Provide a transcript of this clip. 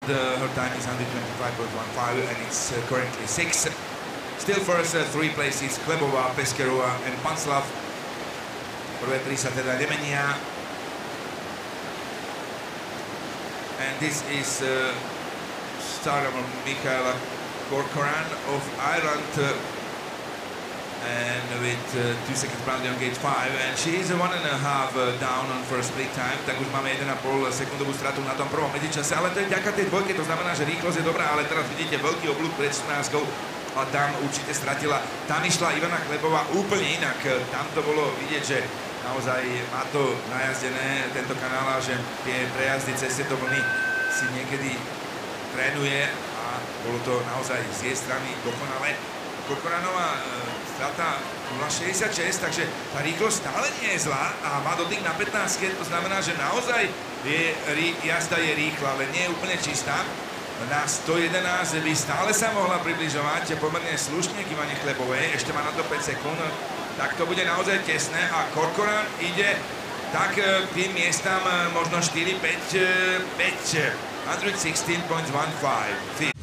her time is 125.15 and it's currently 6th. Still first 3 places Klebová, Peskerová and Panslav. Prvé 3 sa teda nemenia. And this is start of Michaela Corcoran of Ireland. And with 2 seconds penalty on gate 5, and she is 1.5 down on first split time, tak už máme 1,5 sekundovú stratu na tom prvom medzičase, ale to je vďaka tej dvojke, to znamená, že rýchlosť je dobrá, ale teraz vidíte veľký oblúk pred 14 a tam určite stratila. Tam išla Ivana Klebová úplne inak, tam to bolo vidieť, že naozaj má to najazdené tento kanál, že tie prejazdy cez tieto vlny si niekedy trénuje a bolo to naozaj z jej strany dokonale. Corcoranová strata 0,66, takže tá rýchlosť stále nie je zlá a má dotyk na 15, to znamená, že naozaj jazda je rýchla, ale nie je úplne čistá. Na 111 by stále sa mohla približovať pomerne slušne k Ivane Klebovej, ešte má na to 5 sekúnd, tak to bude naozaj tesné a Corcoran ide tak k tým miestam možno 4, 5, 116.15.